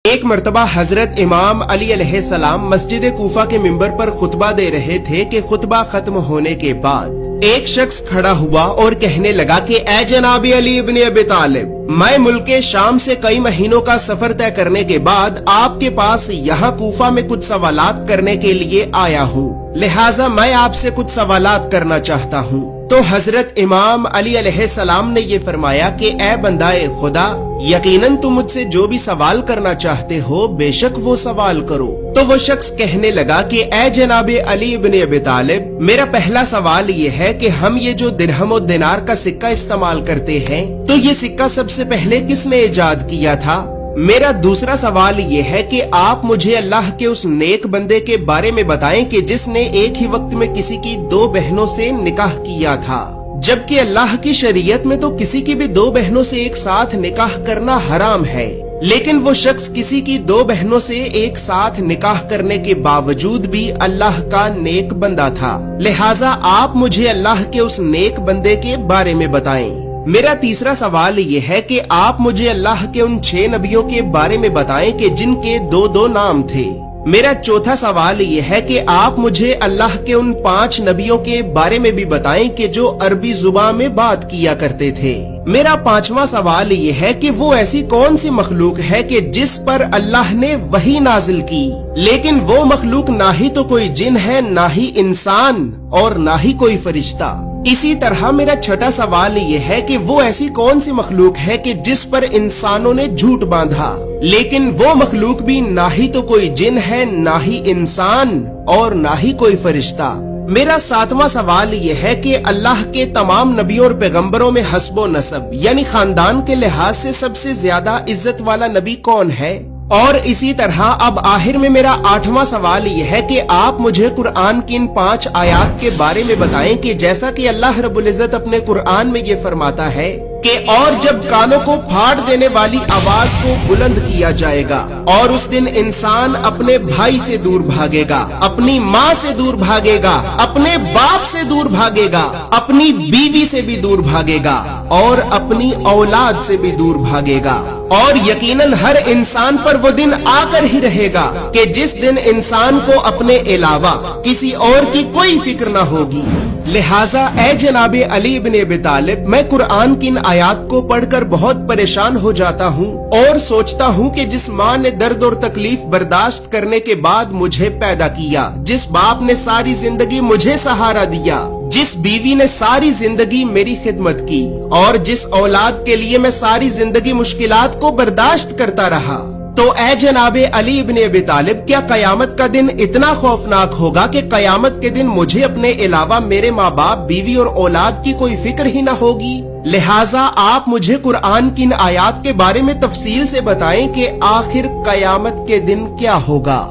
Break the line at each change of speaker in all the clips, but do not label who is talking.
ایک مرتبہ حضرت امام علی علیہ السلام مسجد کوفہ کے منبر پر خطبہ دے رہے تھے کہ خطبہ ختم ہونے کے بعد ایک شخص کھڑا ہوا اور کہنے لگا کہ اے جناب علی ابن ابی طالب، میں ملک شام سے کئی مہینوں کا سفر طے کرنے کے بعد آپ کے پاس یہاں کوفہ میں کچھ سوالات کرنے کے لیے آیا ہوں، لہٰذا میں آپ سے کچھ سوالات کرنا چاہتا ہوں۔ تو حضرت امام علی علیہ السلام نے یہ فرمایا کہ اے بندہ خدا، یقیناً تم مجھ سے جو بھی سوال کرنا چاہتے ہو بے شک وہ سوال کرو۔ تو وہ شخص کہنے لگا کہ اے جناب علی ابن ابی طالب، میرا پہلا سوال یہ ہے کہ ہم یہ جو درہم و دینار کا سکہ استعمال کرتے ہیں تو یہ سکہ سب سے پہلے کس نے ایجاد کیا تھا؟ میرا دوسرا سوال یہ ہے کہ آپ مجھے اللہ کے اس نیک بندے کے بارے میں بتائیں کہ جس نے ایک ہی وقت میں کسی کی دو بہنوں سے نکاح کیا تھا، جبکہ اللہ کی شریعت میں تو کسی کی بھی دو بہنوں سے ایک ساتھ نکاح کرنا حرام ہے، لیکن وہ شخص کسی کی دو بہنوں سے ایک ساتھ نکاح کرنے کے باوجود بھی اللہ کا نیک بندہ تھا، لہٰذا آپ مجھے اللہ کے اس نیک بندے کے بارے میں بتائیں۔ میرا تیسرا سوال یہ ہے کہ آپ مجھے اللہ کے ان 6 نبیوں کے بارے میں بتائیں کہ جن کے دو نام تھے۔ میرا چوتھا سوال یہ ہے کہ آپ مجھے اللہ کے ان 5 نبیوں کے بارے میں بھی بتائیں کہ جو عربی زبان میں بات کیا کرتے تھے۔ میرا 5واں سوال یہ ہے کہ وہ ایسی کون سی مخلوق ہے کہ جس پر اللہ نے وحی نازل کی، لیکن وہ مخلوق نہ ہی تو کوئی جن ہے، نہ ہی انسان اور نہ ہی کوئی فرشتہ۔ اسی طرح میرا 6واں سوال یہ ہے کہ وہ ایسی کون سی مخلوق ہے کہ جس پر انسانوں نے جھوٹ باندھا، لیکن وہ مخلوق بھی نہ ہی تو کوئی جن ہے، نہ ہی انسان اور نہ ہی کوئی فرشتہ۔ میرا 7واں سوال یہ ہے کہ اللہ کے تمام نبیوں اور پیغمبروں میں حسب و نسب یعنی خاندان کے لحاظ سے سب سے زیادہ عزت والا نبی کون ہے؟ اور اسی طرح اب آخر میں میرا 8واں سوال یہ ہے کہ آپ مجھے قرآن کی ان 5 آیات کے بارے میں بتائیں کہ جیسا کہ اللہ رب العزت اپنے قرآن میں یہ فرماتا ہے کہ اور جب کانوں کو پھاڑ دینے والی آواز کو بلند کیا جائے گا اور اس دن انسان اپنے بھائی سے دور بھاگے گا، اپنی ماں سے دور بھاگے گا، اپنے باپ سے دور بھاگے گا، اپنی بیوی سے بھی دور بھاگے گا اور اپنی اولاد سے بھی دور بھاگے گا، اور یقیناً ہر انسان پر وہ دن آ کر ہی رہے گا کہ جس دن انسان کو اپنے علاوہ کسی اور کی کوئی فکر نہ ہوگی۔ لہٰذا اے جناب علی ابن ابی طالب، میں قرآن کی ان آیات کو پڑھ کر بہت پریشان ہو جاتا ہوں اور سوچتا ہوں کہ جس ماں نے درد اور تکلیف برداشت کرنے کے بعد مجھے پیدا کیا، جس باپ نے ساری زندگی مجھے سہارا دیا، جس بیوی نے ساری زندگی میری خدمت کی اور جس اولاد کے لیے میں ساری زندگی مشکلات کو برداشت کرتا رہا، تو اے جناب علی ابن ابی طالب، کیا قیامت کا دن اتنا خوفناک ہوگا کہ قیامت کے دن مجھے اپنے علاوہ میرے ماں باپ، بیوی اور اولاد کی کوئی فکر ہی نہ ہوگی؟ لہٰذا آپ مجھے قرآن کی ان آیات کے بارے میں تفصیل سے بتائیں کہ آخر قیامت کے دن کیا ہوگا۔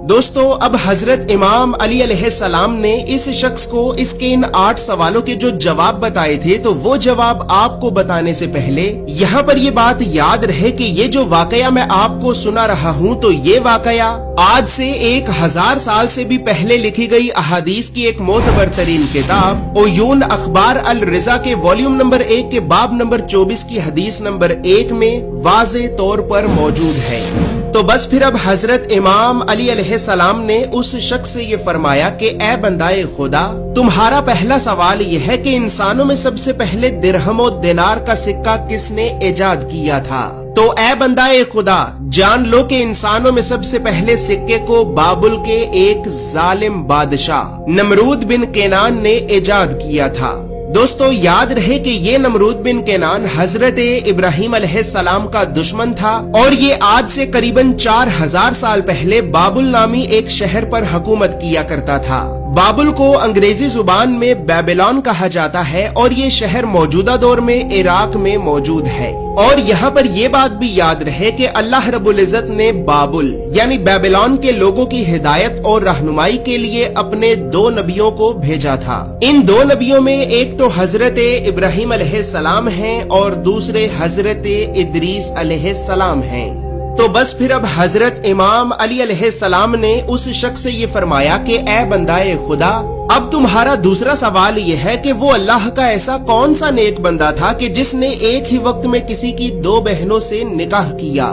دوستو، اب حضرت امام علی علیہ السلام نے اس شخص کو اس کے ان 8 سوالوں کے جو جواب بتائے تھے، تو وہ جواب آپ کو بتانے سے پہلے یہاں پر یہ بات یاد رہے کہ یہ جو واقعہ میں آپ کو سنا رہا ہوں تو یہ واقعہ آج سے 1000 سال سے بھی پہلے لکھی گئی احادیث کی ایک معتبر ترین کتاب عیون اخبار الرضا کے والیوم نمبر 1 کے باب نمبر 24 کی حدیث نمبر 1 میں واضح طور پر موجود ہے۔ تو بس پھر اب حضرت امام علی علیہ السلام نے اس شخص سے یہ فرمایا کہ اے بندہ خدا، تمہارا پہلا سوال یہ ہے کہ انسانوں میں سب سے پہلے درہم و دینار کا سکہ کس نے ایجاد کیا تھا؟ تو اے بندہ خدا، جان لو کہ انسانوں میں سب سے پہلے سکے کو بابل کے ایک ظالم بادشاہ نمرود بن کینان نے ایجاد کیا تھا۔ دوستو، یاد رہے کہ یہ نمرود بن کینان حضرت ابراہیم علیہ السلام کا دشمن تھا اور یہ آج سے قریباً 4000 سال پہلے بابل نامی ایک شہر پر حکومت کیا کرتا تھا۔ بابل کو انگریزی زبان میں بیبلون کہا جاتا ہے اور یہ شہر موجودہ دور میں عراق میں موجود ہے۔ اور یہاں پر یہ بات بھی یاد رہے کہ اللہ رب العزت نے بابل یعنی بیبلون کے لوگوں کی ہدایت اور رہنمائی کے لیے اپنے 2 نبیوں کو بھیجا تھا۔ ان 2 نبیوں میں ایک تو حضرت ابراہیم علیہ السلام ہیں اور دوسرے حضرت ادریس علیہ السلام ہیں۔ تو بس پھر اب حضرت امام علی علیہ السلام نے اس شخص سے یہ فرمایا کہ اے بندہ خدا، اب تمہارا دوسرا سوال یہ ہے کہ وہ اللہ کا ایسا کون سا نیک بندہ تھا کہ جس نے ایک ہی وقت میں کسی کی 2 بہنوں سے نکاح کیا،